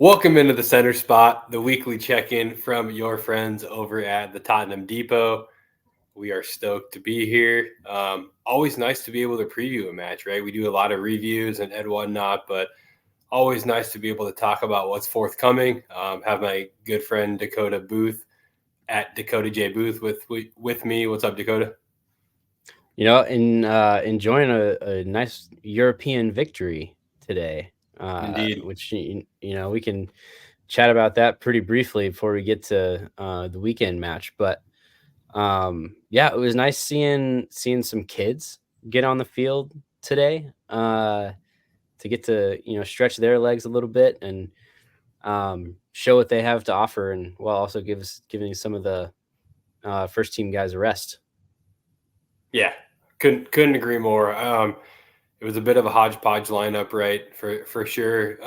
Welcome into the center spot, the weekly check-in from your friends over at the Tottenham Depot. We are stoked to be here. Always nice to be able to preview a match, right? We do a lot of reviews and whatnot, but always nice to be able to talk about what's forthcoming. Have my good friend Dakota Booth at Dakota J Booth with me. What's up, Dakota? Enjoying a nice European victory today, Indeed. which we can chat about that pretty briefly before we get to the weekend match. But yeah, it was nice seeing some kids get on the field today to get to stretch their legs a little bit and show what they have to offer, and while also giving some of the first team guys a rest. Yeah, couldn't agree more. It was a bit of a hodgepodge lineup, right? For sure.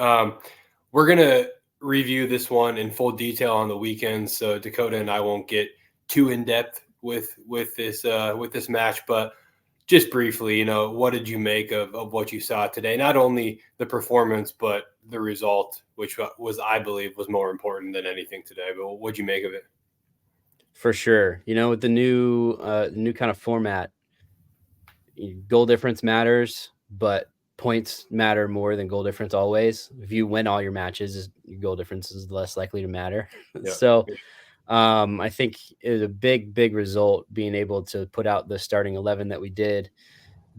We're gonna review this one in full detail on the weekend, so Dakota and I won't get too in depth with this match, but just briefly, what did you make of what you saw today? Not only the performance, but the result, which was, I believe, was more important than anything today. But what'd you make of it? For sure. With the new kind of format, goal difference matters, but points matter more than goal difference always. If you win all your matches, your goal difference is less likely to matter. Yeah. So I think it was a big result being able to put out the starting 11 that we did,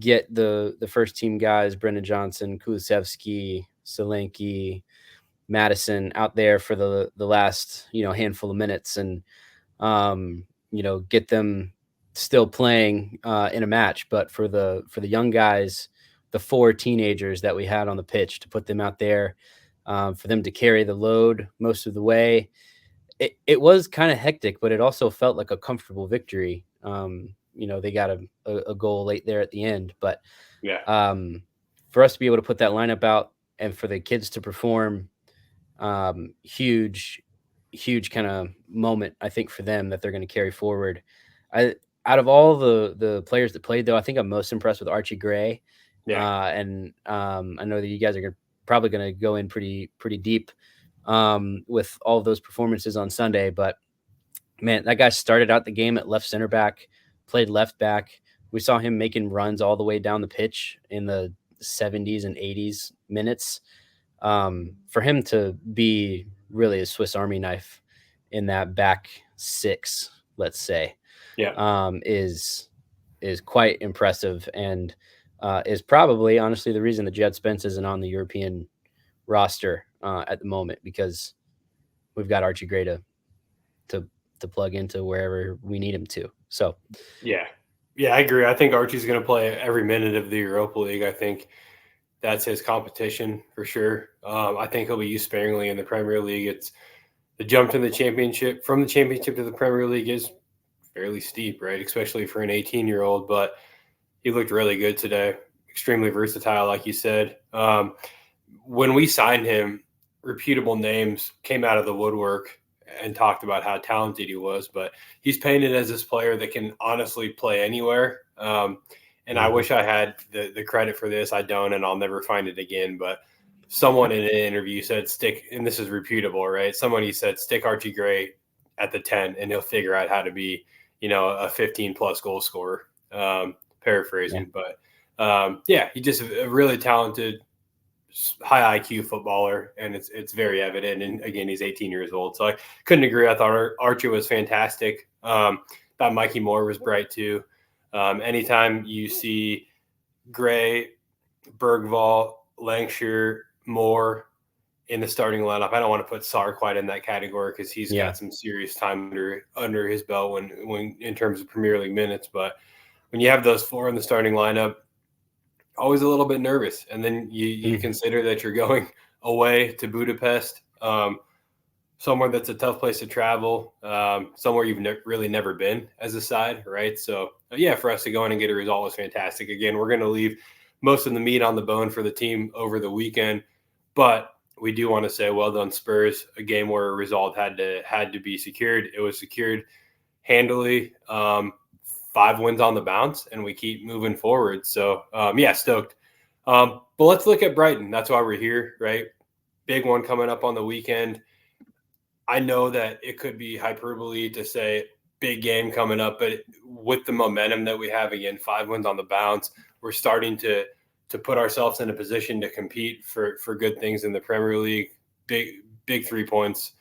get the first team guys, Brendan Johnson, Kulusevski, Solanke, Madison out there for the last, handful of minutes, and get them still playing in a match. But for the young guys, the four teenagers that we had on the pitch, to put them out there, for them to carry the load most of the way. It was kind of hectic, but it also felt like a comfortable victory. They got a goal late there at the end, but Yeah. for us to be able to put that lineup out and for the kids to perform, huge kind of moment, I think, for them that they're going to carry forward. I Out of all the players that played, though, I think I'm most impressed with Archie Gray, Yeah. and I know that you guys are probably going to go in pretty deep with all of those performances on Sunday. But man, that guy started out the game at left center back, played left back. We saw him making runs all the way down the pitch in the 70s and 80s minutes. For him to be really a Swiss Army knife in that back six, let's say, Yeah. is quite impressive, and is probably honestly the reason that Jed Spence isn't on the European roster at the moment, because we've got Archie Gray to plug into wherever we need him to. So Yeah. Yeah, I agree. I think Archie's going to play every minute of the Europa League. I think that's his competition for sure. I think he'll be used sparingly in the Premier League. It's the jump to the championship from the championship to the Premier League is fairly steep, right? Especially for an 18-year-old. But he looked really good today. Extremely versatile, like you said. When we signed him, reputable names came out of the woodwork and talked about how talented he was. But he's painted as this player that can honestly play anywhere. And I wish I had the credit for this. I don't, and I'll never find it again. But someone in an interview said stick, and this is reputable, right? Somebody said stick Archie Gray at the 10 and he'll figure out how to be, a 15 plus goal scorer. Paraphrasing, but yeah, he's just a really talented, high IQ footballer, and it's very evident. And again, he's 18 years old, so I couldn't agree. I thought Archie was fantastic. Thought Mikey Moore was bright too. Anytime you see Gray, Bergvall, Lancashire, Moore in the starting lineup, I don't want to put Sarr quite in that category because he's got some serious time under his belt when in terms of Premier League minutes. But when you have those four in the starting lineup, always a little bit nervous. And then you consider that you're going away to Budapest, somewhere that's a tough place to travel, somewhere you've really never been as a side, right? So, yeah, for us to go in and get a result was fantastic. Again, we're going to leave most of the meat on the bone for the team over the weekend, but we do want to say well done, Spurs, a game where a result had to be secured. It was secured handily. 5 wins on the bounce, and we keep moving forward. So, yeah, stoked. But let's look at Brighton. That's why we're here, right? big one coming up on the weekend. I know that it could be hyperbole to say big game coming up, but with the momentum that we have, again, 5 wins on the bounce, we're starting to put ourselves in a position to compete for good things in the Premier League. Big 3 points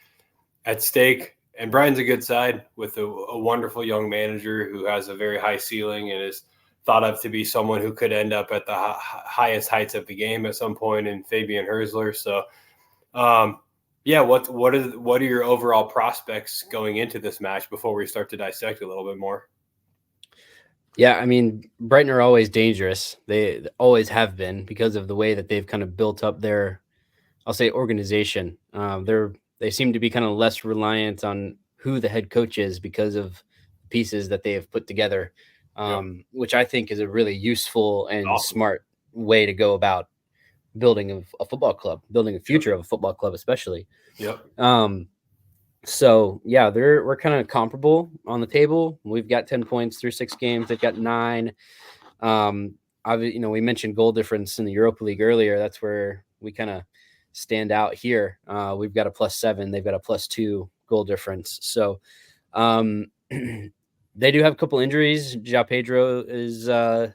at stake. And Brighton's a good side with a wonderful young manager who has a very high ceiling and is thought of to be someone who could end up at the highest heights of the game at some point in Fabian Herzler. So, yeah, what are your overall prospects going into this match before we start to dissect a little bit more? Yeah, I mean, Brighton are always dangerous. They always have been because of the way that they've kind of built up their, I'll say, organization. They seem to be kind of less reliant on who the head coach is because of pieces that they have put together, Yep. which I think is a really useful and Awesome. smart way to go about building a football club, building a future of a football club, especially. Yep. So yeah, we're kind of comparable on the table. We've got 10 points through 6 games. They've got 9. We mentioned goal difference in the Europa League earlier. That's where we kind of stand out here. We've got a +7. They've got a +2 goal difference. So they do have a couple injuries. João Pedro is, I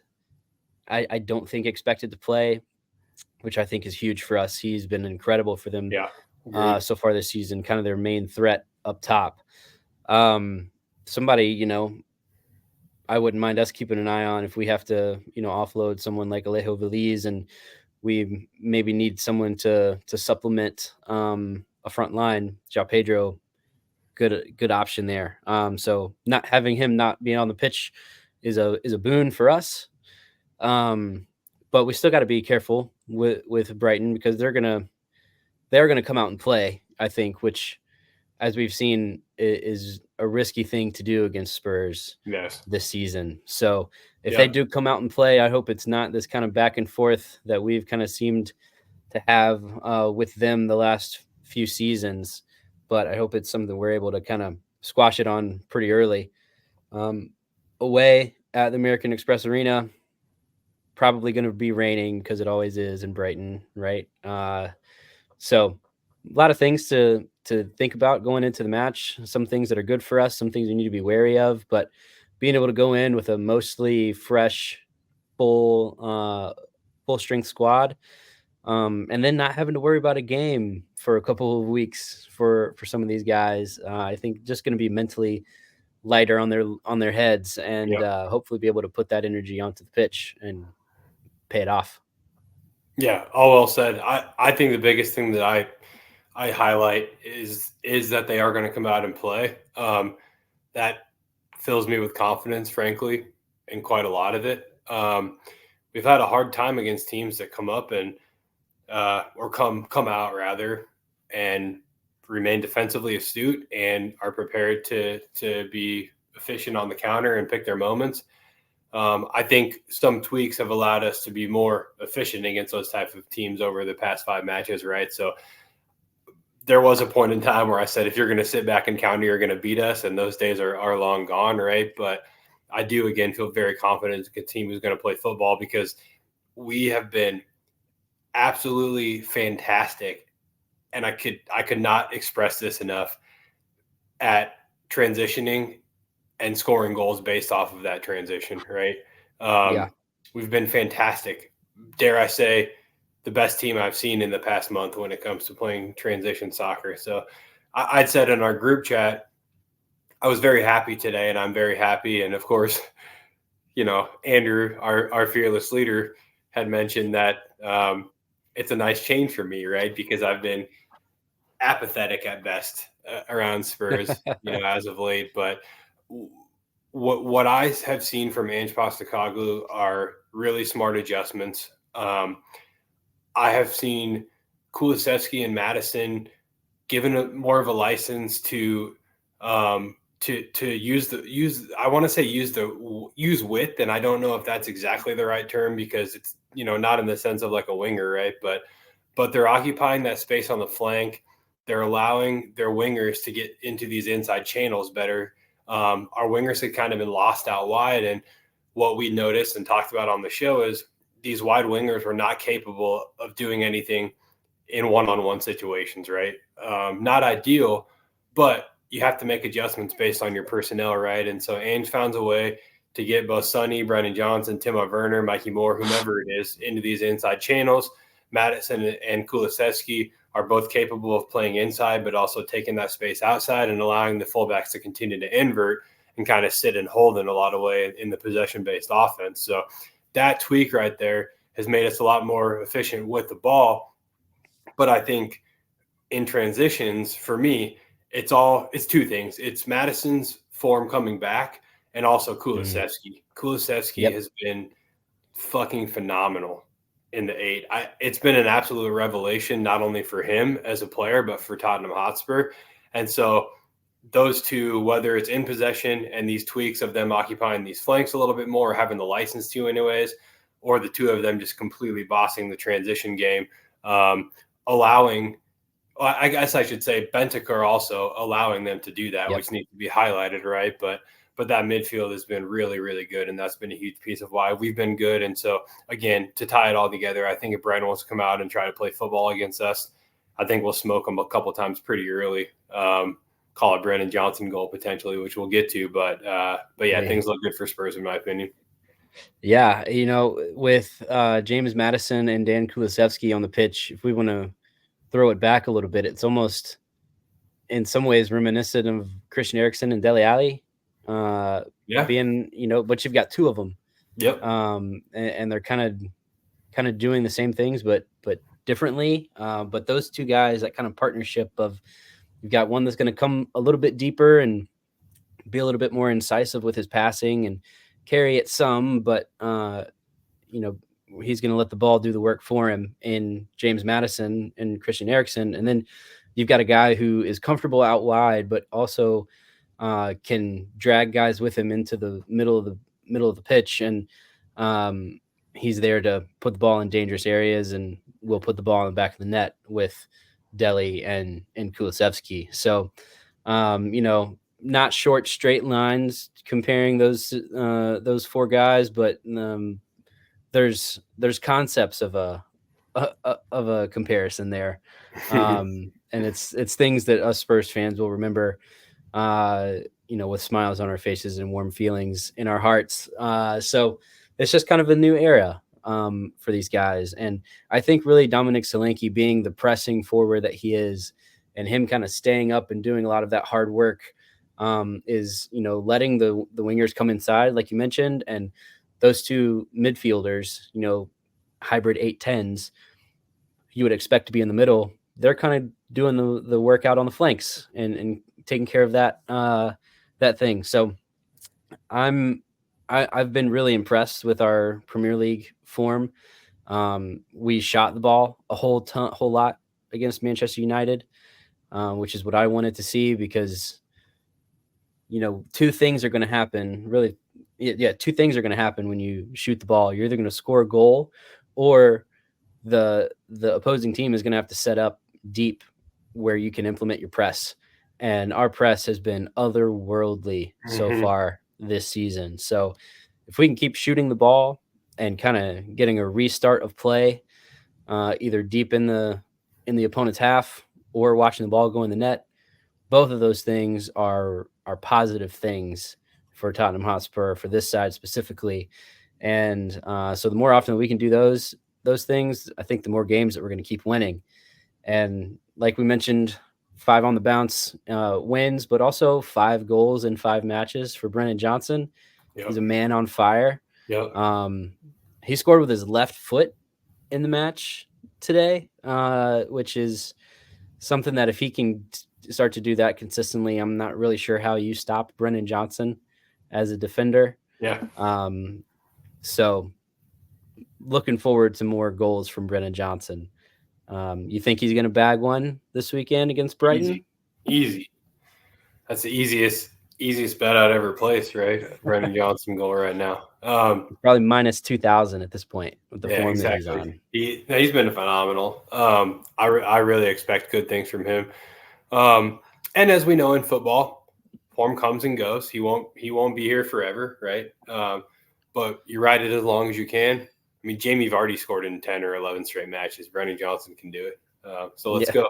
don't think expected to play, which I think is huge for us. He's been incredible for them. Yeah. So far this season, kind of their main threat up top. Somebody, I wouldn't mind us keeping an eye on if we have to, offload someone like Alejo Veliz and we maybe need someone to supplement a front line. João Pedro, good option there. So not having him not being on the pitch is a boon for us. But we still got to be careful with Brighton because they're gonna come out and play, I think, which, as we've seen, is a risky thing to do against Spurs this season. So if they do come out and play, I hope it's not this kind of back and forth that we've kind of seemed to have with them the last few seasons. But I hope it's something we're able to kind of squash it on pretty early. Away at the American Express Arena, probably going to be raining because it always is in Brighton, right? So a lot of things to think about going into the match. Some things that are good for us, some things we need to be wary of, but being able to go in with a mostly fresh, full strength squad, and then not having to worry about a game for a couple of weeks for some of these guys, I think just going to be mentally lighter on their heads and hopefully be able to put that energy onto the pitch and pay it off. Yeah, all well said. I think the biggest thing that I highlight is that they are going to come out and play. That fills me with confidence, frankly, in quite a lot of it. We've had a hard time against teams that come up and or come out rather and remain defensively astute and are prepared to be efficient on the counter and pick their moments. I think some tweaks have allowed us to be more efficient against those types of teams over the past 5 matches, right? So there was a point in time where I said, if you're going to sit back and counter, you're going to beat us. And those days are long gone, right? But I do, again, feel very confident the team is going to play football because we have been absolutely fantastic. And I could not express this enough at transitioning and scoring goals based off of that transition, right? We've been fantastic. Dare I say, the best team I've seen in the past month when it comes to playing transition soccer. So I'd said in our group chat, I was very happy today, and I'm very happy. And of course, Andrew, our fearless leader, had mentioned that it's a nice change for me, right? Because I've been apathetic at best around Spurs, as of late. But what I have seen from Ange Postecoglou are really smart adjustments. I have seen Kulusevski and Madison given more of a license to use width, and I don't know if that's exactly the right term because it's not in the sense of like a winger, right? But they're occupying that space on the flank. They're allowing their wingers to get into these inside channels better. Our wingers had kind of been lost out wide, and what we noticed and talked about on the show is these wide wingers were not capable of doing anything in one-on-one situations, right? Not ideal, but you have to make adjustments based on your personnel, right? And so Ainge found a way to get both Sonny, Brennan Johnson, Timo Werner, Mikey Moore, whomever it is, into these inside channels. Madison and Kulusevski are both capable of playing inside, but also taking that space outside and allowing the fullbacks to continue to invert and kind of sit and hold in a lot of way in the possession-based offense. So that tweak right there has made us a lot more efficient with the ball. But I think in transitions, for me, it's two things. It's Madison's form coming back and also Kulusevski. Kulusevski has been fucking phenomenal in the 8. It's been an absolute revelation, not only for him as a player, but for Tottenham Hotspur. And so those two, whether it's in possession and these tweaks of them occupying these flanks a little bit more, or having the license to anyways, or the two of them just completely bossing the transition game, allowing, I guess I should say Bentancur also allowing them to do that, which needs to be highlighted, right? But that midfield has been really, really good, and that's been a huge piece of why we've been good. And so, again, to tie it all together, I think if Brighton wants to come out and try to play football against us, I think we'll smoke them a couple times pretty early. Call it Brennan Johnson goal potentially, which we'll get to. But yeah, things look good for Spurs in my opinion. Yeah, with James Madison and Dan Kulusevski on the pitch, if we want to throw it back a little bit, it's almost in some ways reminiscent of Christian Eriksen and Dele Alli. Being, but you've got two of them. Yep. And they're kind of doing the same things, but differently. But those two guys, that kind of partnership of, you've got one that's going to come a little bit deeper and be a little bit more incisive with his passing and carry it some, but he's going to let the ball do the work for him in James Madison and Christian Eriksen. And then you've got a guy who is comfortable out wide, but also can drag guys with him into the middle of the pitch. And he's there to put the ball in dangerous areas, and will put the ball in the back of the net with Dele and Kulusevski. So, not short straight lines comparing those four guys, but there's concepts of a comparison there, and it's things that us Spurs fans will remember, with smiles on our faces and warm feelings in our hearts. So it's just kind of a new era for these guys, and I think really Dominic Solanke, being the pressing forward that he is, and him kind of staying up and doing a lot of that hard work, is letting the wingers come inside, like you mentioned, and those two midfielders, hybrid 8-10s, you would expect to be in the middle. They're kind of doing the workout on the flanks and taking care of that thing. So I've been really impressed with our Premier League form. We shot the ball a whole lot against Manchester United, which is what I wanted to see, because two things are going to happen. Really, two things are going to happen when you shoot the ball. You're either going to score a goal, or the opposing team is going to have to set up deep where you can implement your press. And our press has been otherworldly so far this season. So if we can keep shooting the ball and kind of getting a restart of play, either deep in the opponent's half or watching the ball go in the net, both of those things are positive things for Tottenham Hotspur, for this side specifically. And so the more often we can do those things, I think the more games that we're going to keep winning. And like we mentioned, 5 on the bounce wins, but also 5 goals in 5 matches for Brennan Johnson. Yep. He's a man on fire. Yep. He scored with his left foot in the match today, which is something that if he can start to do that consistently, I'm not really sure how you stop Brennan Johnson as a defender. Yeah. So looking forward to more goals from Brennan Johnson. You think he's going to bag one this weekend against Brighton? Easy. That's the easiest bet I'd ever placed, right? Brennan Johnson goal right now. Probably minus 2,000 at this point with the form that he's on. He's been phenomenal. I really expect good things from him. And as we know in football, form comes and goes. He won't be here forever, right? But you ride it as long as you can. I mean, Jamie Vardy scored in 10 or 11 straight matches. Brennan Johnson can do it. So let's go.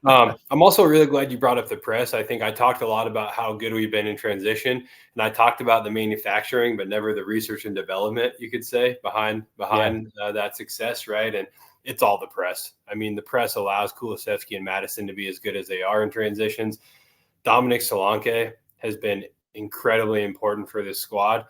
I'm also really glad you brought up the press. I think I talked a lot about how good we've been in transition, and I talked about the manufacturing, but never the research and development, you could say, behind that success, right? And it's all the press. I mean, the press allows Kulusevski and Madison to be as good as they are in transitions. Dominic Solanke has been incredibly important for this squad.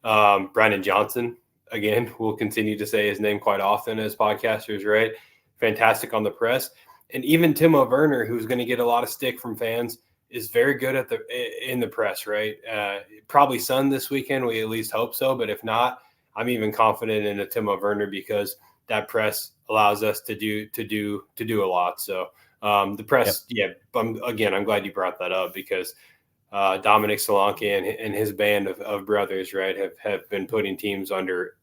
Brandon Johnson, again, we'll continue to say his name quite often as podcasters, right? Fantastic on the press. And even Timo Werner, who's going to get a lot of stick from fans, is very good in the press, right? Probably Sun this weekend. We at least hope so. But if not, I'm even confident in a Timo Werner because that press allows us to do a lot. So the press, I'm glad you brought that up because Dominic Solanke and his band of brothers, right, have been putting teams under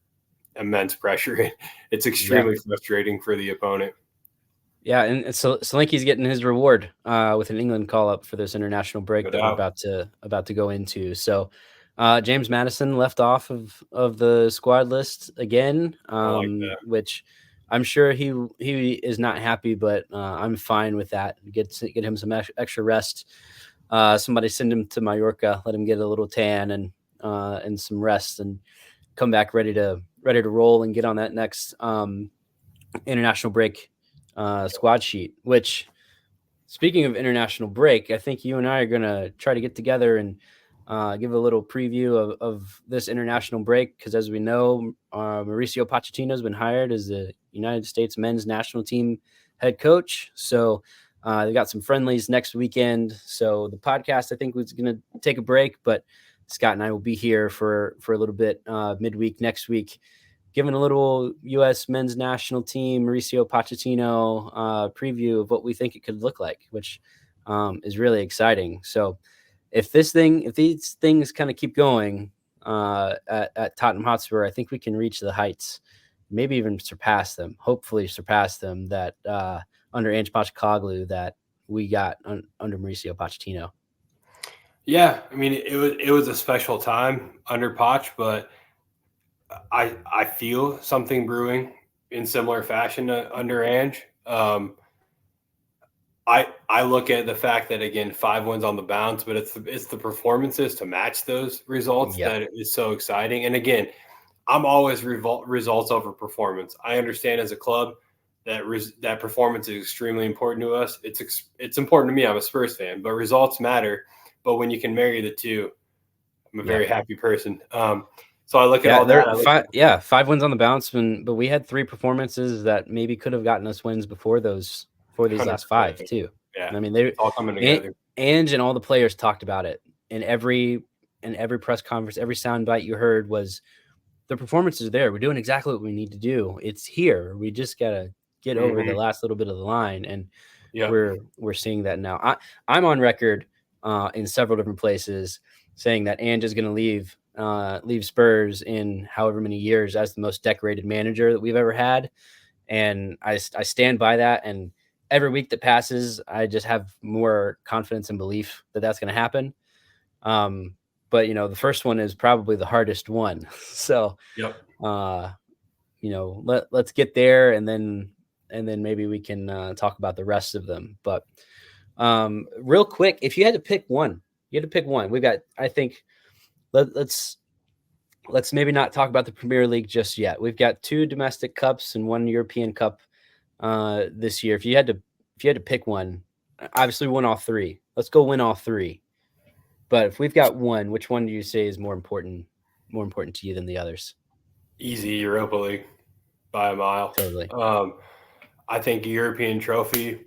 immense pressure. It's extremely frustrating for the opponent. Yeah, and so Solanke's getting his reward with an England call up for this international break that we're about to go into. So James Madison left off of the squad list again, which I'm sure he is not happy, but I'm fine with that. Get him some extra rest. Somebody send him to Mallorca, let him get a little tan and some rest, and come back ready to roll and get on that next international break squad sheet. Which, speaking of international break, I think you and I are going to try to get together and give a little preview of this international break, because as we know, Mauricio Pochettino has been hired as the United States men's national team head coach. So they got some friendlies next weekend. So the podcast, I think, was going to take a break, but Scott and I will be here for a little bit midweek next week, giving a little U.S. men's national team Mauricio Pochettino preview of what we think it could look like, which is really exciting. So if these things kind of keep going at Tottenham Hotspur, I think we can reach the heights, maybe even hopefully surpass them that under Ange Postecoglou that we got under Mauricio Pochettino. Yeah, I mean, it was a special time under Poch, but I feel something brewing in similar fashion under Ange. I look at the fact that, again, 5 wins on the bounce, but it's the performances to match those results that is so exciting. And again, I'm always results over performance. I understand as a club that performance is extremely important to us. It's important to me. I'm a Spurs fan, but results matter. But when you can marry the two, I'm a very happy person. So I look at all that. 5 wins on the bounce, but we had 3 performances that maybe could have gotten us wins before these last 5 too. Yeah, I mean, they all coming together. Ange and all the players talked about it in every press conference. Every soundbite you heard was the performances are there. We're doing exactly what we need to do. It's here. We just gotta get over the last little bit of the line, and we're seeing that now. I'm on record in several different places saying that Ange is going to leave Spurs in however many years as the most decorated manager that we've ever had, and I stand by that. And every week that passes, I just have more confidence and belief that that's going to happen. But the first one is probably the hardest one. So, let's get there, and then maybe we can talk about the rest of them. But real quick, if you had to pick one, we've got, I think, let's maybe not talk about the Premier League just yet. We've got 2 domestic cups and 1 European Cup this year. If you had to pick one, obviously we won all 3. Let's go win all 3. But if we've got one, which one do you say is more important to you than the others? Easy Europa League by a mile. Totally. I think European trophy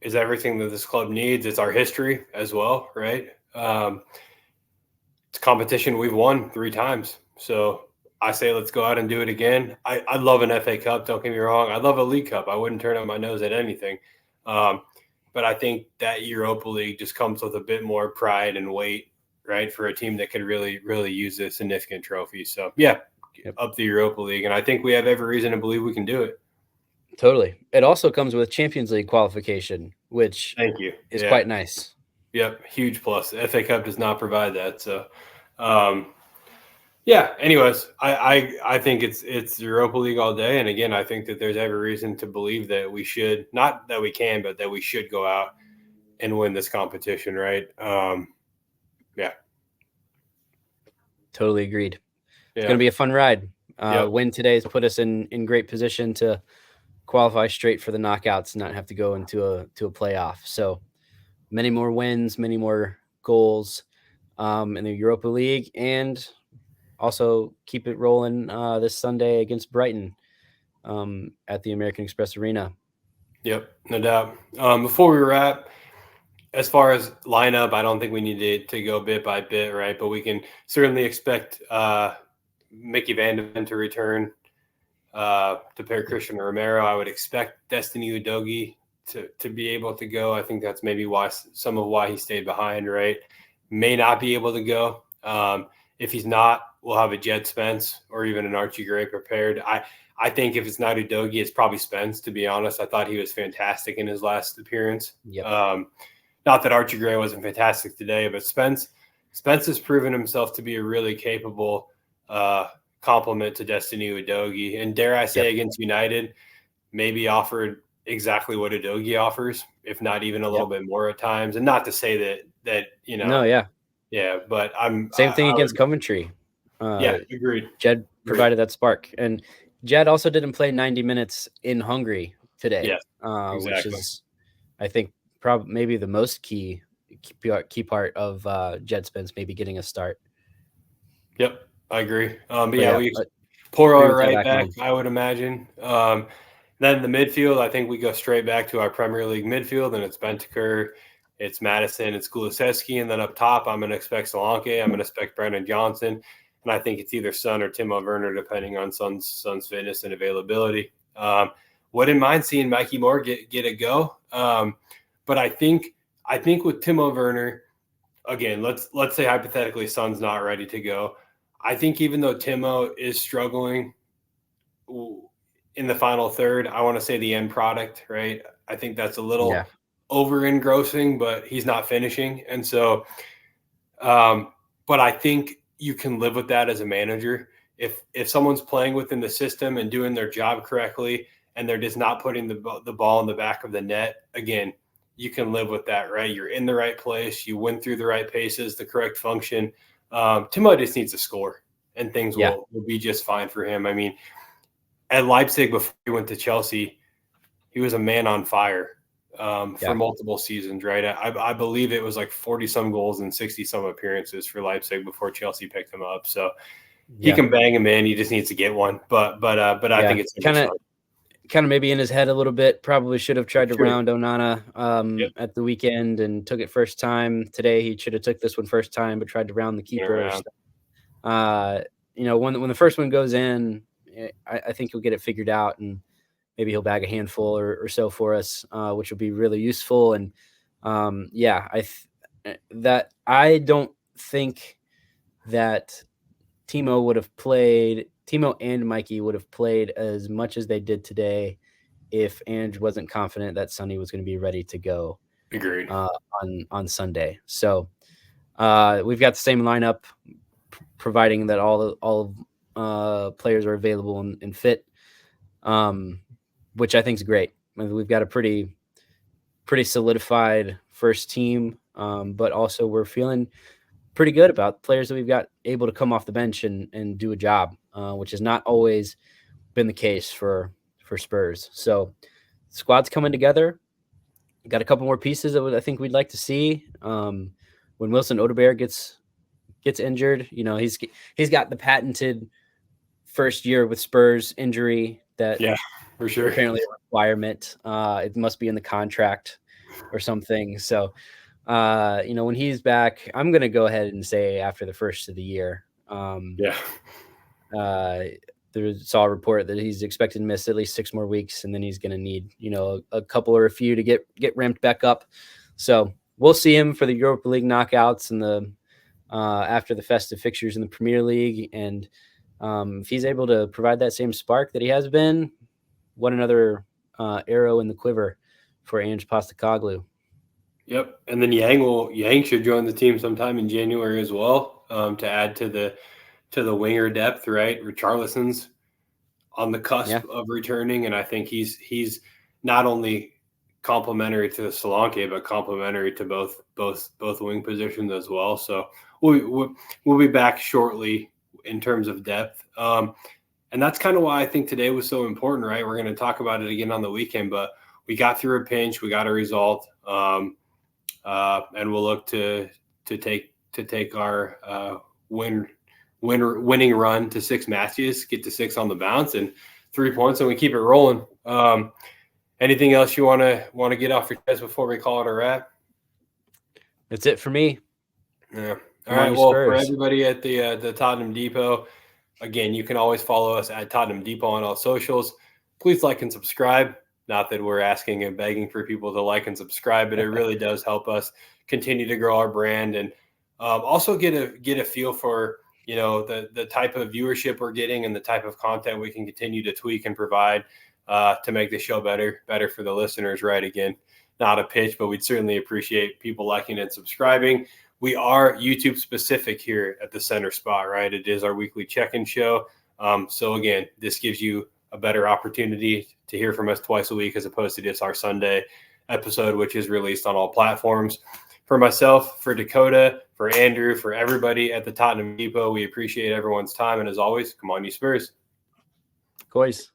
is everything that this club needs. It's our history as well, right? It's competition we've won 3 times. So I say let's go out and do it again. I love an FA Cup, don't get me wrong. I love a League Cup. I wouldn't turn up my nose at anything. But I think that Europa League just comes with a bit more pride and weight, right, for a team that could really, really use a significant trophy. So, up the Europa League. And I think we have every reason to believe we can do it. Totally. It also comes with Champions League qualification, which is quite nice. Yep, huge plus. The FA Cup does not provide that. So, Yeah. Anyways, I think it's Europa League all day, and again, I think that there's every reason to believe that we should, not that we can, but that we should go out and win this competition, right? Yeah. Totally agreed. It's Yeah. going to be a fun ride. Yep. Win today has put us in great position to qualify straight for the knockouts and not have to go into a playoff. So many more wins, many more goals in the Europa League, and also keep it rolling this Sunday against Brighton at the American Express Arena. Yep. No doubt. Before we wrap, as far as lineup, I don't think we need to go bit by bit, right? But we can certainly expect Mickey Van de Ven to return to pair Christian Romero. I would expect Destiny Udogie to be able to go. I think that's maybe why he stayed behind, right? May not be able to go. If he's not, we'll have a Jed Spence or even an Archie Gray prepared. I think if it's not Udogie, it's probably Spence, to be honest. I thought he was fantastic in his last appearance. Yep. Not that Archie Gray wasn't fantastic today, but Spence has proven himself to be a really capable complement to Destiny Udogie. And dare I say, against United, maybe offered exactly what Udogie offers, if not even a little bit more at times. And not to say that No, yeah. Yeah, but same thing against Coventry. Agreed. Jed provided that spark, and Jed also didn't play 90 minutes in Hungary today. Yes, exactly. Which is, I think, probably maybe the most key part of Jed Spence maybe getting a start. Yep, I agree. We pour our right back, I would imagine. Then the midfield, I think we go straight back to our Premier League midfield, and it's Bentancur, it's Madison, it's Kulusevski, and then up top, I'm going to expect Solanke, I'm going to expect Brennan Johnson, and I think it's either Son or Timo Werner, depending on Son's fitness and availability. Wouldn't mind seeing Mikey Moore get a go, but I think with Timo Werner, again, let's say hypothetically Son's not ready to go. I think even though Timo is struggling in the final third, I want to say the end product, right? I think that's a little over engrossing, but he's not finishing. And so, but I think you can live with that as a manager. If someone's playing within the system and doing their job correctly, and they're just not putting the ball in the back of the net, again, you can live with that, right? You're in the right place. You went through the right paces, the correct function. Timo just needs to score, and things will be just fine for him. I mean, at Leipzig, before he went to Chelsea, he was a man on fire for multiple seasons, right? I believe it was like 40-some goals and 60-some appearances for Leipzig before Chelsea picked him up. So he can bang him in. He just needs to get one. But I think it's kind of maybe in his head a little bit. Probably should have tried to round Onana at the weekend and took it first time. Today he should have took this one first time, but tried to round the keeper. When the first one goes in, I think he'll get it figured out, and maybe he'll bag a handful or so for us, which will be really useful. And I don't think that Timo and Mikey would have played as much as they did today if Ange wasn't confident that Sonny was going to be ready to go. Agreed. On Sunday. So we've got the same lineup, providing that all players are available and fit, which I think is great. I mean, we've got a pretty solidified first team, but also we're feeling pretty good about players that we've got able to come off the bench and do a job, which has not always been the case for Spurs. So squad's coming together. Got a couple more pieces that I think we'd like to see. When Wilson Odegaard gets injured, he's got the patented first year with Spurs injury that for sure apparently a requirement. It must be in the contract or something. So when he's back, I'm going to go ahead and say after the first of the year. There saw a report that he's expected to miss at least 6 more weeks, and then he's going to need, a couple or a few to get ramped back up. So we'll see him for the Europa League knockouts and the after the festive fixtures in the Premier League. And if he's able to provide that same spark that he has been, what another arrow in the quiver for Ange Postecoglou. Yep, and then Yang should join the team sometime in January as well, to add to to the winger depth, right? Richarlison's on the cusp of returning, and I think he's not only complementary to Solanke, but complementary to both wing positions as well. So we'll be back shortly in terms of depth. And that's kind of why I think today was so important, right? We're going to talk about it again on the weekend, but we got through a pinch, we got a result, and we'll look to take our winning run to 6 matches, get to 6 on the bounce, and 3 points, and we keep it rolling. Anything else you want to get off your chest before we call it a wrap? That's it for me. Yeah. All right. Well, for everybody at the Tottenham Depot, again, you can always follow us at Tottenham Depot on all socials. Please like and subscribe. Not that we're asking and begging for people to like and subscribe, but it really does help us continue to grow our brand, and also get a feel for the type of viewership we're getting and the type of content we can continue to tweak and provide to make the show better for the listeners. Right? Again, not a pitch, but we'd certainly appreciate people liking and subscribing. We are YouTube specific here at the Center Spot, right? It is our weekly check-in show. So again, this gives you a better opportunity to hear from us twice a week as opposed to just our Sunday episode, which is released on all platforms. For myself, for Dakota, for Andrew, for everybody at the Tottenham Depot, we appreciate everyone's time. And as always, come on, you Spurs. Boys.